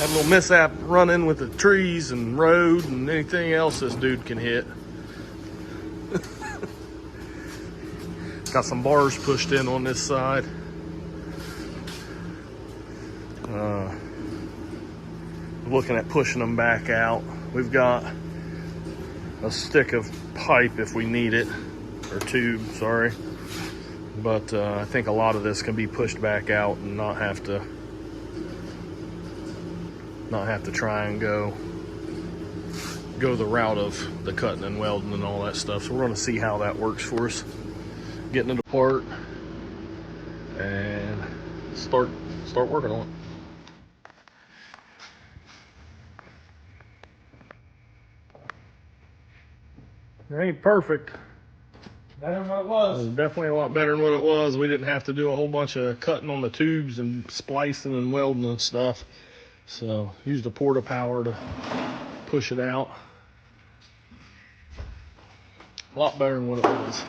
Had a little mishap running with the trees and road and anything else this dude can hit. Got some bars pushed in on this side. Looking at pushing them back out. We've got a stick of pipe if we need it, or tube, sorry. But I think a lot of this can be pushed back out and not have to try and go the route of the cutting and welding and all that stuff. So we're going to see how that works for us. Getting it apart and start working on it. It ain't perfect. Better than what it was. It's definitely a lot better than what it was. We didn't have to do a whole bunch of cutting on the tubes and splicing and welding and stuff. So used a porta power to push it out. A lot better than what it was.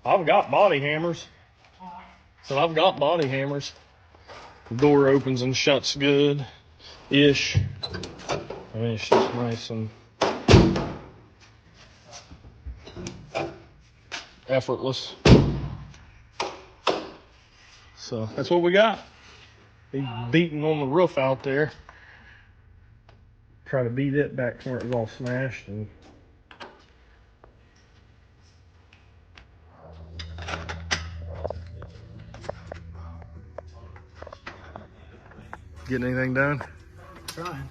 I've got body hammers. So I've got body hammers. The door opens and shuts good-ish. I mean, it's just nice and effortless. So that's what we got. He's beating on the roof out there. Try to beat it back where it was all smashed and getting anything done? Trying.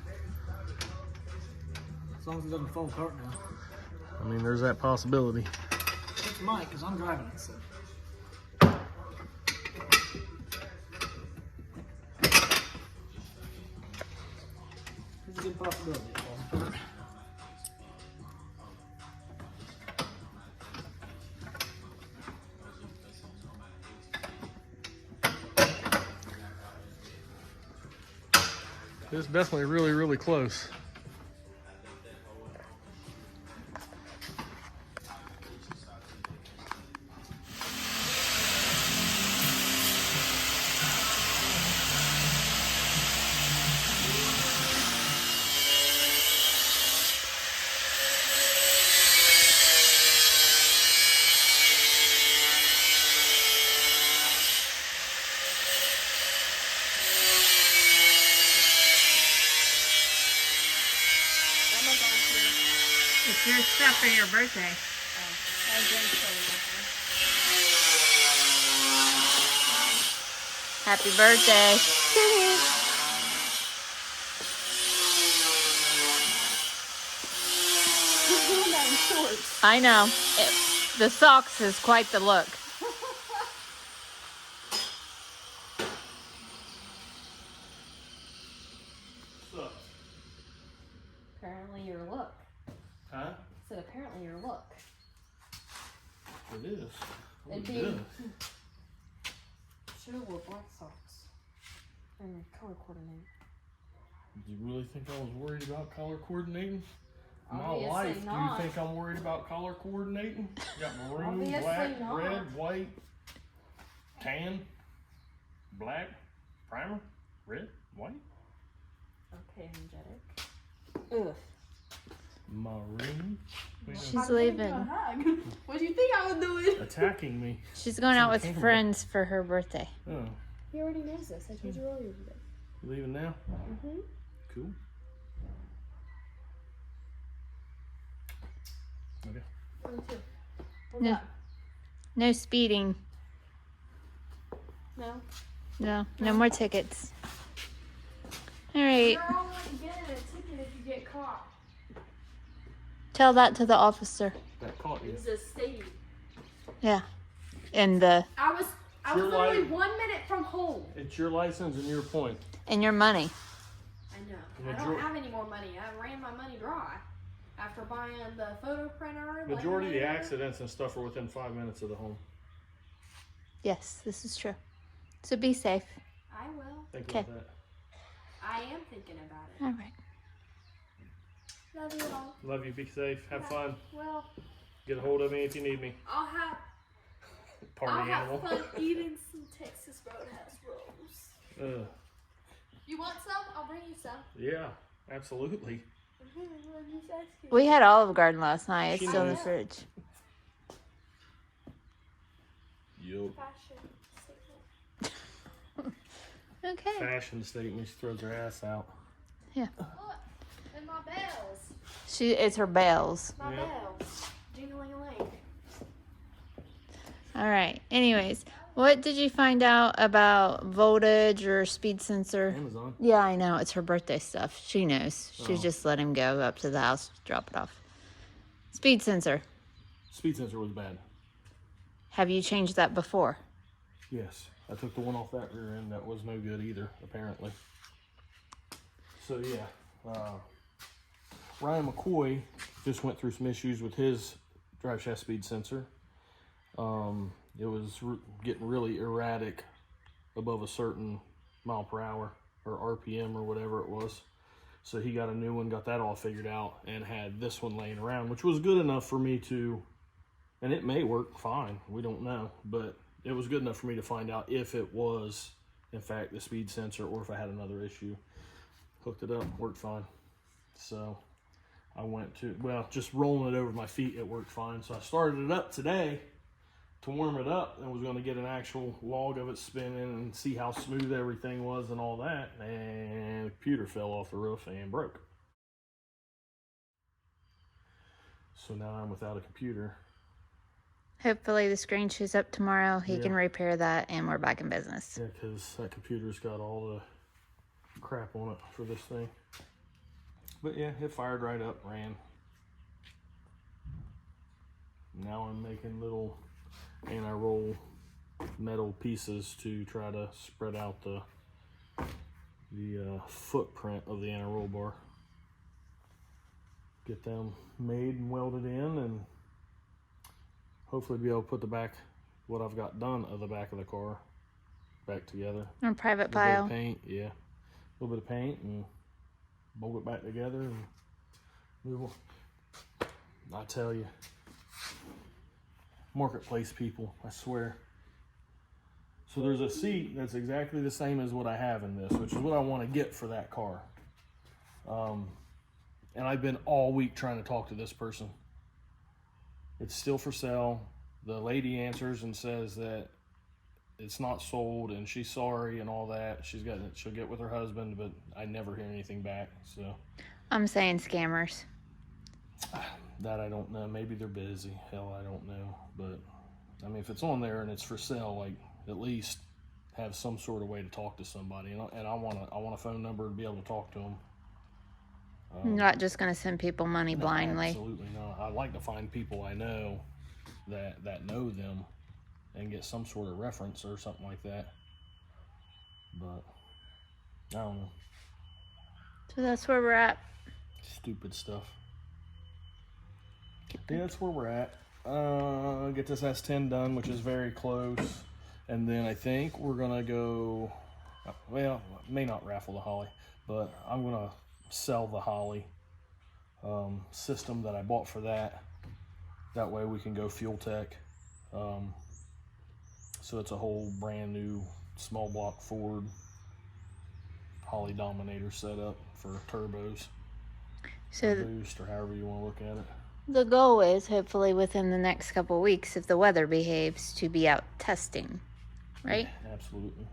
As long as it doesn't fall apart now. I mean, there's that possibility. It might, because I'm driving it, so. There's a good possibility it falls apart. It's definitely really, really close. It's your stuff for your birthday. Happy birthday. I know. The socks is quite the look. Apparently your look. Huh? So apparently your look. It is. It'd be. Should have wore black socks. And color coordinate. Do you really think I was worried about color coordinating? My Obviously life, not. do you think I'm worried about color coordinating? Got maroon, Obviously black, not. red, white, tan, black, primer, red, white. Okay, energetic. Ugh. Maroon. She's leaving. What do you think I was doing? Attacking me. She's going out with friends for her birthday. Oh, He already knows this. I told you earlier today. you leaving now? Mm-hmm. Cool. Okay. No, no speeding. No. No more tickets. All right. You're only getting a ticket if you get caught. Tell that to the officer. That caught you. It's a state. Yeah. And the I was Your literally life. 1 minute from home. It's your license and your point. and your money. I know. I Major- don't have any more money. I ran my money dry after buying the photo printer. Majority of the laminator. accidents and stuff are within 5 minutes of the home. Yes, this is true. So be safe. I will. Think Okay. about that. I am thinking about it. All right. Love you all. Love you. Be safe. Have fun. Well, Get a hold of me if you need me. I'll have Party animal. fun eating some Texas Roadhouse rolls. You want some? I'll bring you some. Yeah, absolutely. We had Olive Garden last night. It's She still in the knows. fridge. Yup. Fashion statement. Okay. Fashion statement. She throws her ass out. Yeah. Look, and my bells. It's her bells. My Yep. bells. Jingling-a-ling. All right. Anyways, what did you find out about voltage or speed sensor? Amazon. Yeah, I know. It's her birthday stuff. She knows. She Oh. just let him go up to the house, drop it off. Speed sensor. Speed sensor was bad. Have you changed that before? Yes. I took the one off that rear end. That was no good either, apparently. So, yeah. Ryan McCoy just went through some issues with his drive shaft speed sensor. It was getting really erratic above a certain mile per hour or RPM or whatever it was. So he got a new one, got that all figured out, and had this one laying around, which was good enough for me to, and it may work fine, we don't know, but it was good enough for me to find out if it was, in fact, the speed sensor or if I had another issue. Hooked it up, worked fine. So I went to, well, just rolling it over my feet, it worked fine. So I started it up today to warm it up and was going to get an actual log of it spinning and see how smooth everything was and all that. And the computer fell off the roof and broke. So now I'm without a computer. Hopefully the screen shows up tomorrow. He Yeah. can repair that and we're back in business. Yeah, because that computer's got all the crap on it for this thing. But yeah, it fired right up, ran. Now I'm making little anti-roll metal pieces to try to spread out the footprint of the anti-roll bar. Get them made and welded in, and hopefully be able to put the back, what I've got done of the back of the car, back together. On private A little bit pile. of paint, yeah. A little bit of paint and bolt it back together and move on. I tell you, marketplace people, I swear. So there's a seat that's exactly the same as what I have in this, which is what I want to get for that car. And I've been all week trying to talk to this person. It's still for sale. The lady answers and says that it's not sold and she's sorry and all that. She'll get with her husband, but I never hear anything back. So I'm saying scammers. that I don't know. Maybe they're busy. Hell, I don't know. But I mean, if it's on there and it's for sale, like at least have some sort of way to talk to somebody. And I want a phone number to be able to talk to them. I'm not just going to send people money No, blindly. absolutely not. I like to find people I know that know them and get some sort of reference or something like that. But I don't know. So that's where we're at. Stupid stuff. Yeah, that's where we're at. Get this S10 done, which is very close. And then I think we're gonna go, well, may not raffle the Holly, but I'm gonna sell the Holly system that I bought for that. That way we can go fuel tech. So it's a whole brand new small block Ford Holly Dominator setup for turbos, So boost, or however you want to look at it. the goal is hopefully within the next couple of weeks, if the weather behaves, to be out testing, right? Yeah, absolutely.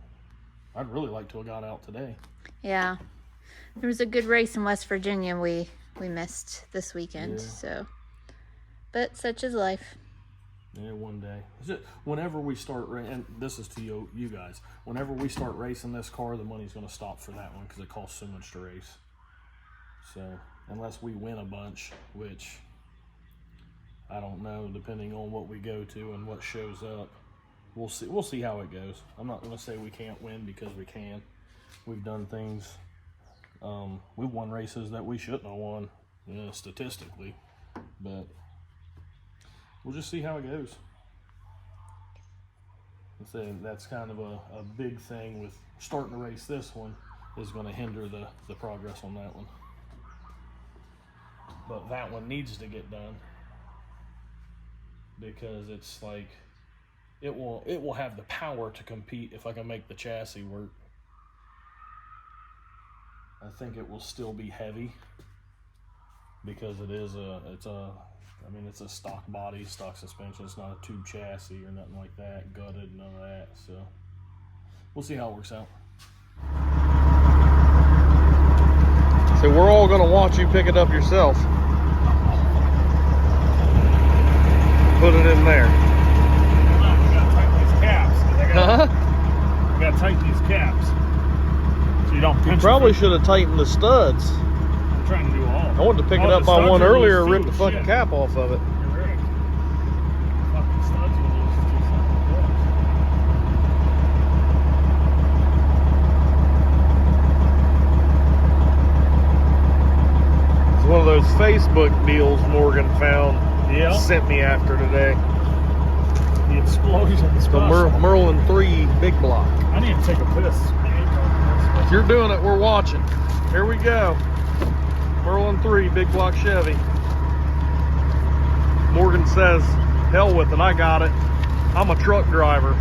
I'd really like to have got out today. Yeah. There was a good race in West Virginia we missed this weekend, Yeah. so. But such is life. Yeah, one day. Whenever we start, and this is to you guys, whenever we start racing this car, the money's going to stop for that one because it costs so much to race. So, unless we win a bunch, which I don't know, depending on what we go to and what shows up, we'll see. We'll see how it goes. I'm not going to say we can't win because we can. We've done things. We've won races that we shouldn't have won, statistically, but we'll just see how it goes. So that's kind of a big thing with starting to race this one, is going to hinder the progress on that one. But that one needs to get done because it's like it will have the power to compete if I can make the chassis work. I think it will still be heavy because it's a stock body, stock suspension. It's not a tube chassis or nothing like that, gutted, none of that. So we'll see how it works out. So we're all gonna watch you pick it up yourself. Put it in there. We gotta tighten these caps. We gotta tighten these caps so you don't pinch. You probably should have tightened the studs. I'm trying to do all. I wanted to pick it up by one earlier and rip the fucking cap off of it. You're right. Fucking studs are loose. It's one of those Facebook deals Morgan found. Yeah. Sent me after today. The explosion The Merlin 3 big block. I need to take a piss. If you're doing it, we're watching. Here we go. Merlin 3 big block Chevy. Morgan says, hell with it, I got it. I'm a truck driver.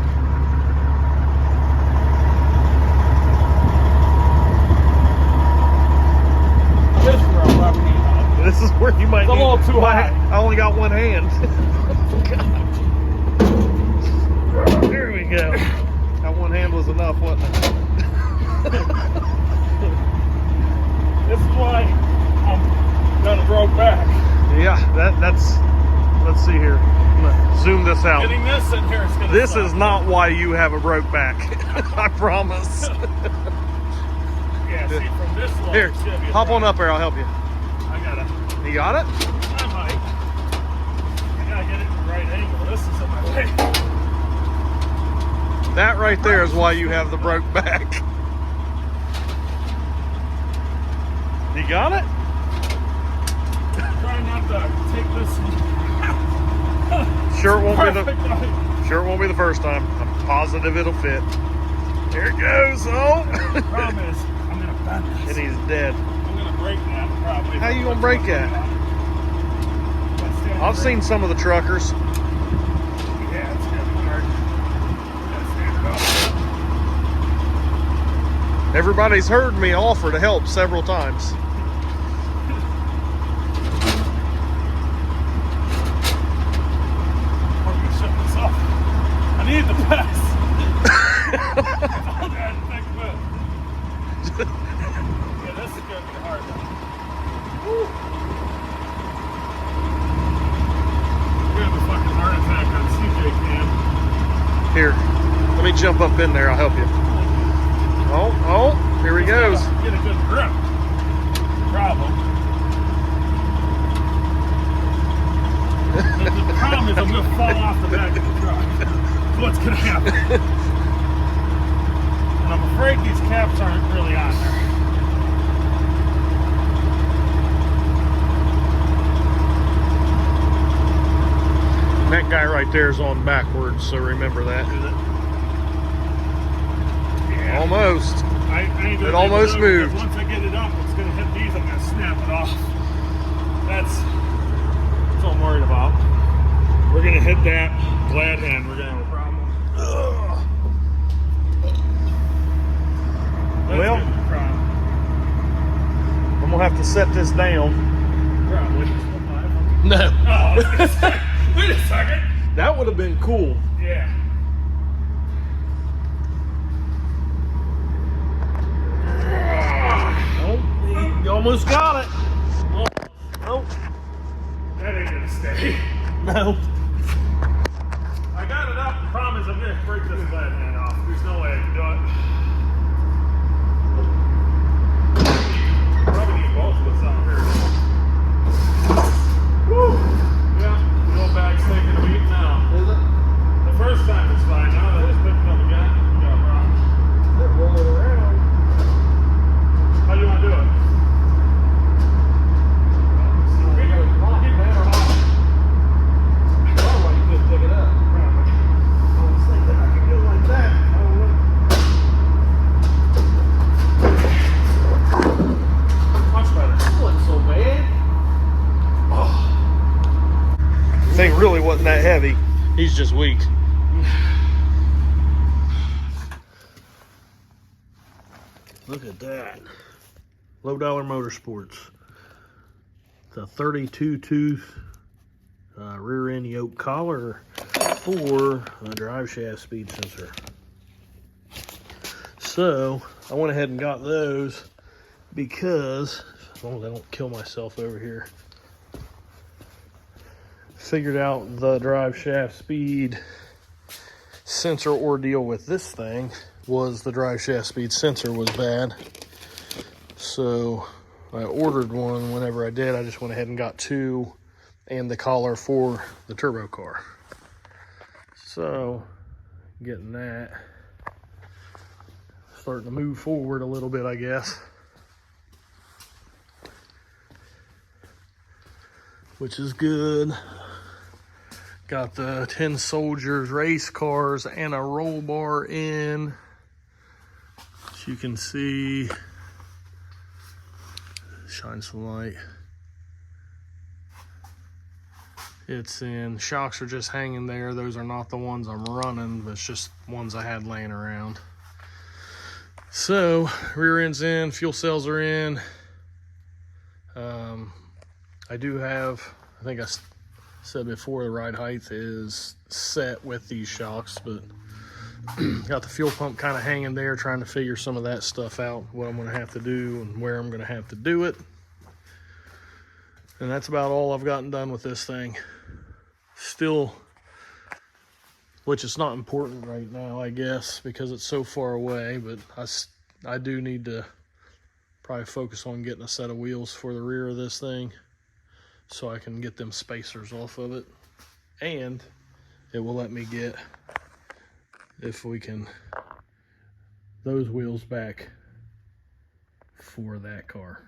This is where you might It's a little too high. I only got one hand. There we go. That one hand was enough, wasn't it? This is why I'm gonna broke back. Yeah, that's. Let's see here. I'm gonna zoom this out. Getting this in here is gonna This suck. is not why you have a broke back. I promise. Yeah, see, from this long, Here, it's gonna be a hop on problem. up here. I'll help you. I gotta. You got it? I might. I gotta get it in the right angle. This is in my way. That right there is why you have the broke back. You got it? Try not to take this. Sure it won't be Perfect. the sure it won't be the first time. I'm positive it'll fit. There it goes. Oh, The problem is, I'm gonna bend this. and he's dead. I'm gonna break that probably. How you gonna break that? I've seen some of the truckers. Yeah, it's gonna be hard. Gotta stand it up. Everybody's heard me offer to help several times. I'm gonna shut this off. I need the pass. Oh, God, thank you. Yeah, this is gonna be hard. Woo. We have a fucking heart attack on CJ cam. Here, let me jump up in there. I'll help you. Oh, here he goes. Get a good grip. Problem. The problem is I'm gonna fall off the back of the truck. What's gonna happen? And I'm afraid these caps aren't really on there. That guy right there is on backwards, so remember that. Yeah. Almost. I ain't gonna It be almost able to, moved. because once I get it up, it's gonna hit these. I'm gonna snap it off. That's what I'm worried about. We're gonna hit that glad hand. We're gonna have a problem. That's Well. gonna be a problem. I'm gonna have to set this down. Probably. No. Oh, I was gonna say, wait a second. That would have been cool. Yeah. Oh, you almost got it. Oh, That ain't gonna stay. no. I got it up. The problem is I'm gonna break this glad hand off. There's no way I can do it. Probably need both of us out here. Woo! Yeah, the old bag's taking a beat now. Is it? The first time it's fine. Now that it's picking up again, we got a problem. Roll it around. How do you want to do it? Thing really wasn't that heavy. He's just weak. Look at that. Low Dollar Motorsports. It's a 32 tooth rear end yoke collar for a drive shaft speed sensor. So I went ahead and got those because, as long as I don't kill myself over here, figured out the drive shaft speed sensor ordeal with this thing was the drive shaft speed sensor was bad. So I ordered one. Whenever I did, I just went ahead and got two and the collar for the turbo car. So getting that, starting to move forward a little bit, I guess, which is good. Got the 10 Soldiers race cars and a roll bar in. As you can see, shine some light. It's in. Shocks are just hanging there. Those are not the ones I'm running, but it's just ones I had laying around. So rear end's in, fuel cells are in. I do have, I think I said before, the ride height is set with these shocks, but got the fuel pump kind of hanging there, trying to figure some of that stuff out, what I'm going to have to do and where I'm going to have to do it. And that's about all I've gotten done with this thing. Still, which is not important right now, I guess, because it's so far away, but I do need to probably focus on getting a set of wheels for the rear of this thing so I can get them spacers off of it. And it will let me get, if we can, those wheels back for that car.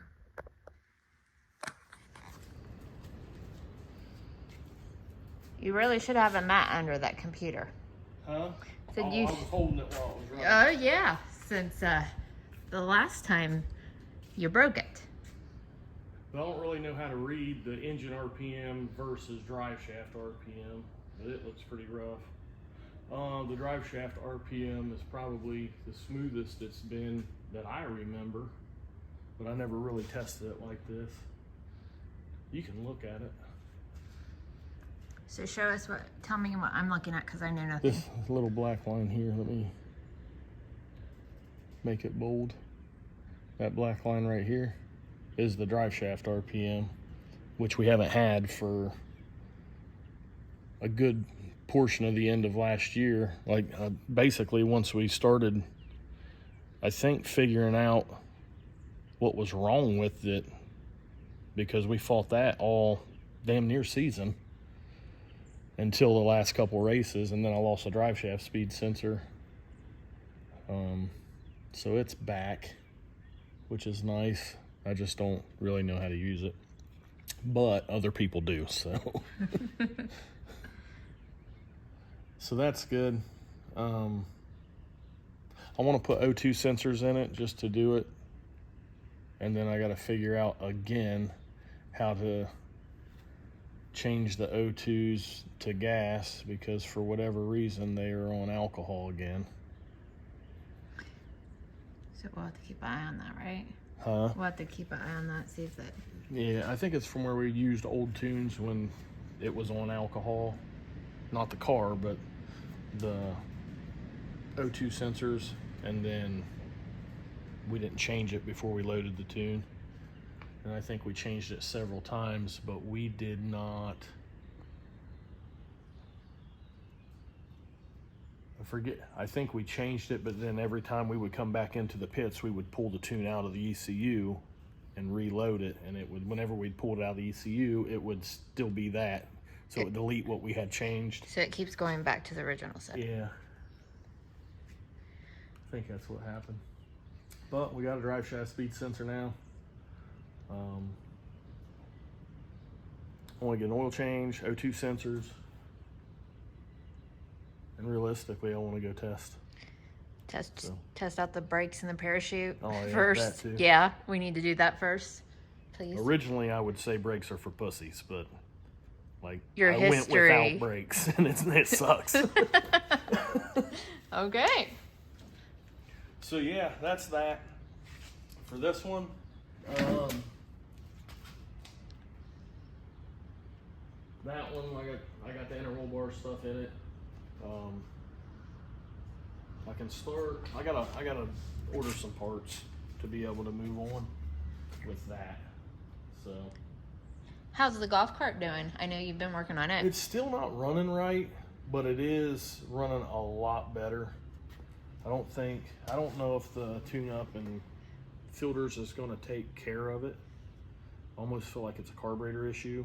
You really should have a mat under that computer. Huh? So I was holding it while I was running. Oh yeah, since the last time you broke it. I don't really know how to read the engine RPM versus drive shaft RPM, but it looks pretty rough. The drive shaft RPM is probably the smoothest it's been that I remember, but I never really tested it like this. You can look at it. So show us tell me what I'm looking at, because I know nothing. This little black line here, let me make it bold. That black line right here is the drive shaft RPM, which we haven't had for a good portion of the end of last year. Like basically once we started, I think, figuring out what was wrong with it, because we fought that all damn near season until the last couple races, and then I lost a drive shaft speed sensor. So it's back, which is nice. I just don't really know how to use it, but other people do, so. So that's good. I want to put O2 sensors in it just to do it, and then I got to figure out again how to change the O2s to gas, because for whatever reason they are on alcohol again. So we'll have to keep an eye on that, right? Huh? We'll have to keep an eye on that, see if that... Yeah, I think it's from where we used old tunes when it was on alcohol. Not the car, but the O2 sensors, and then we didn't change it before we loaded the tune. And I think we changed it several times, but we did not... I think we changed it, but then every time we would come back into the pits, we would pull the tune out of the ECU and reload it, and it would, whenever we'd pull it out of the ECU, it would still be that. So it would delete what we had changed. So it keeps going back to the original setting. Yeah. I think that's what happened. But we got a drive shaft speed sensor now. I want to get an oil change, O2 sensors, and realistically, I want to go test. Test out the brakes and the parachute yeah, first. that too. Yeah, we need to do that first, please. Originally, I would say brakes are for pussies, but like Your I history. went without brakes, and it sucks. Okay. So yeah, that's that for this one. That one, I got the interval bar stuff in it. I can start. I gotta order some parts to be able to move on with that. So How's the golf cart doing? I know you've been working on it. it's still not running right, but it is running a lot better. I don't know if the tune-up and filters is going to take care of it. I almost feel like it's a carburetor issue.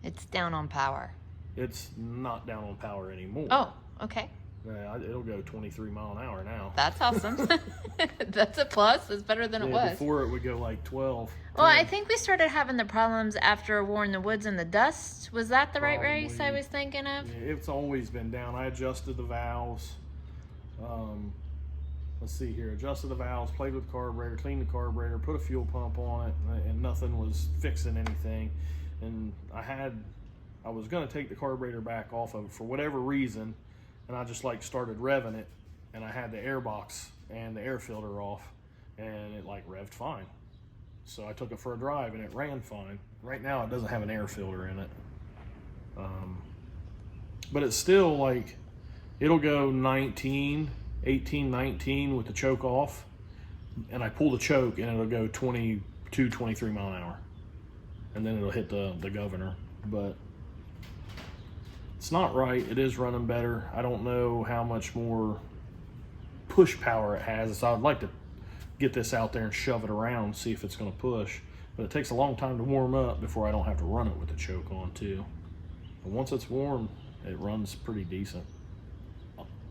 It's down on power. It's not down on power anymore. Oh, okay. Yeah, it'll go 23 mile an hour now. That's awesome. That's a plus. It's better than it was. Before it would go like 12. Well, I think we started having the problems after War in the Woods and the Dust. Was that the right race I was thinking of? Yeah, it's always been down. I adjusted the valves. Let's see here. Adjusted the valves, played with the carburetor, cleaned the carburetor, put a fuel pump on it, and nothing was fixing anything. And I was going to take the carburetor back off of it for whatever reason, and I just like started revving it, and I had the air box and the air filter off, and it like revved fine. So I took it for a drive and it ran fine. Right now it doesn't have an air filter in it. But it's still like, it'll go 18, 19 with the choke off, and I pull the choke and it'll go 22, 23 mile an hour. And then it'll hit the governor. But it's not right. It is running better. I don't know how much more push power it has. So I'd like to get this out there and shove it around, see if it's going to push. But it takes a long time to warm up before I don't have to run it with the choke on too. But once it's warm, it runs pretty decent.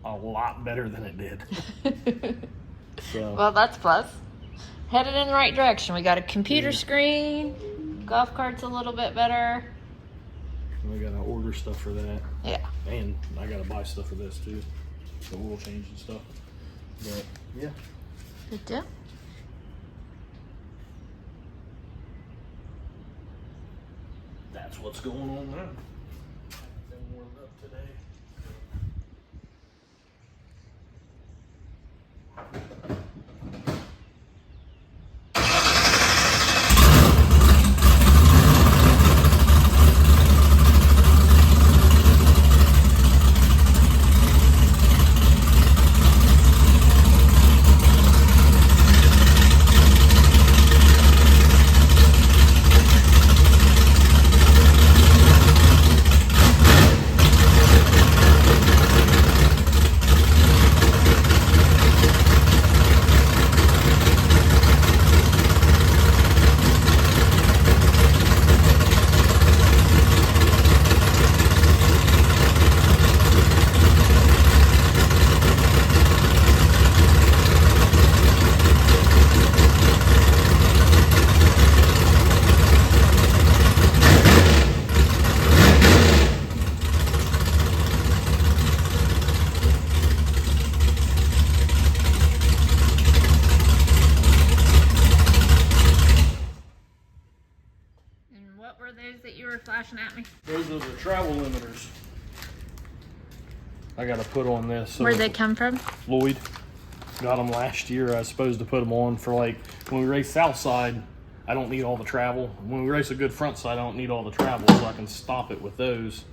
A lot better than it did. So. Well, that's plus. Headed in the right direction. We got a computer screen. Golf cart's a little bit better. I gotta order stuff for that. Yeah. And I gotta buy stuff for this too. The oil change and stuff. But yeah. Good deal. That's what's going on now. Been warmed up today. Flashing at me. Those are the travel limiters. I got to put on this. So Where'd they come from? Lloyd got them last year. I was supposed to put them on for like when we race Southside. I don't need all the travel. When we race a good front side, I don't need all the travel, so I can stop it with those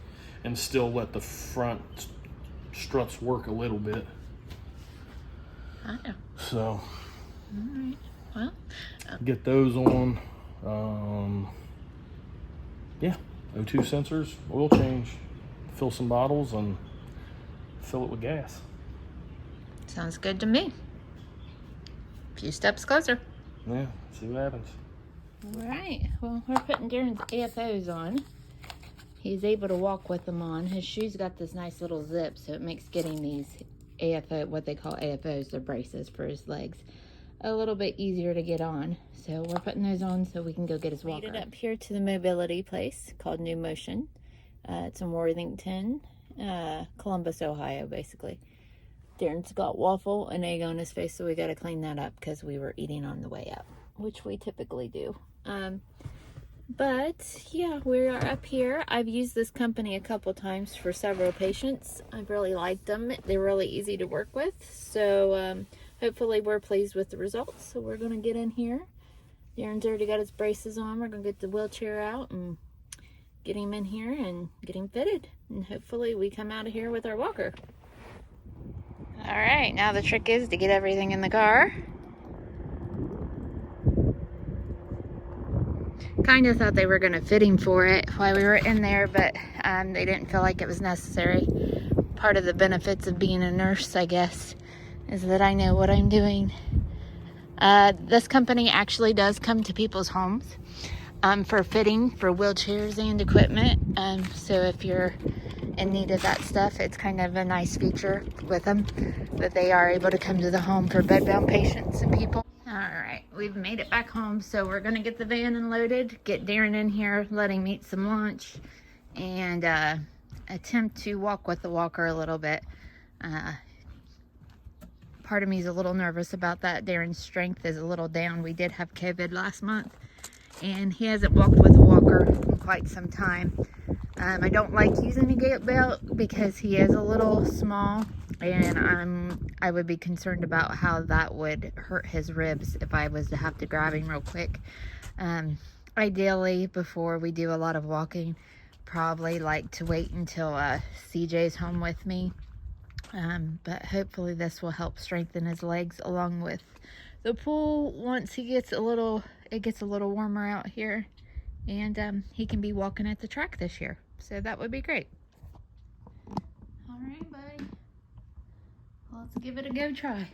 and still let the front struts work a little bit. I know. So, All right. Well, get those on. Yeah, O2 sensors, oil change, fill some bottles, and fill it with gas. sounds good to me. A few steps closer. Yeah, see what happens. All right. Well, we're putting Darin's AFOs on. He's able to walk with them on. His shoes got this nice little zip, so it makes getting these AFO, what they call AFOs, they're braces for his legs, a little bit easier to get on. So we're putting those on so we can go get his walker. Made it up here to the mobility place called New Motion. It's in Worthington, Columbus, Ohio, basically. Darin's got waffle and egg on his face, so we got to clean that up because we were eating on the way up, which we typically do. But yeah, we are up here. I've used this company a couple times for several patients. I've really liked them. They're really easy to work with. So hopefully we're pleased with the results. So we're gonna get in here. Darin's already got his braces on. We're gonna get the wheelchair out and get him in here and get him fitted. And hopefully we come out of here with our walker. All right, now the trick is to get everything in the car. Kind of thought they were going to fit him for it while we were in there, but they didn't feel like it was necessary. Part of the benefits of being a nurse, I guess, is that I know what I'm doing. This company actually does come to people's homes for fitting for wheelchairs and equipment. So if you're in need of that stuff, it's kind of a nice feature with them that they are able to come to the home for bedbound patients and people. All right, we've made it back home, so we're gonna get the van unloaded, get Darin in here, let him eat some lunch, and attempt to walk with the walker a little bit. Part of me is a little nervous about that. Darin's strength is a little down. We did have COVID last month, and he hasn't walked with a walker in quite some time. I don't like using a gait belt because he is a little small, and I would be concerned about how that would hurt his ribs if I was to have to grab him real quick. Ideally, before we do a lot of walking, probably like to wait until CJ's home with me. But hopefully this will help strengthen his legs along with the pool once it gets a little warmer out here, and he can be walking at the track this year. So that would be great. All right, buddy. Let's give it a go try.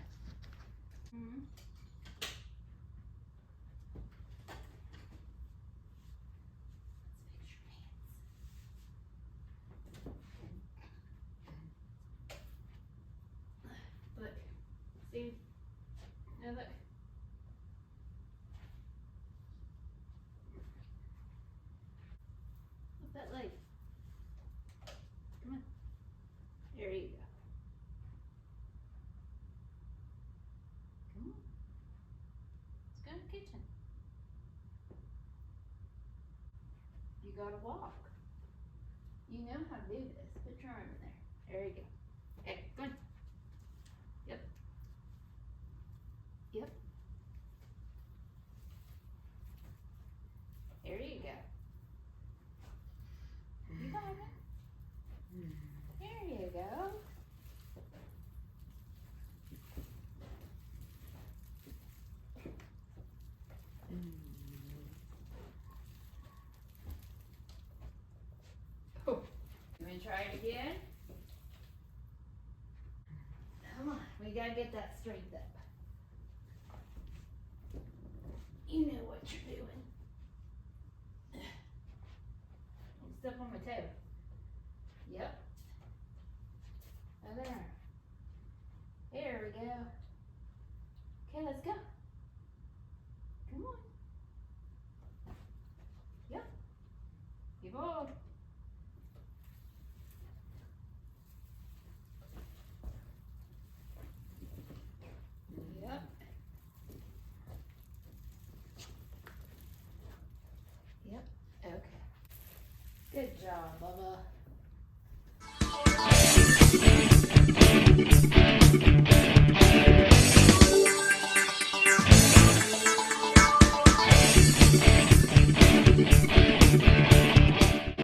Look. See? No, look. What's that leg? Come on. There you go. Come on. Let's go in the kitchen. You gotta walk. You know how to do this. Put your arm in there. There you go. Okay, go on. Yep. Yep. There you go. You got it. There you go. Oh. You want to try it again? Come on, we gotta get that strength up. You know what you're doing. Don't step on my toe. Yep. Oh, there.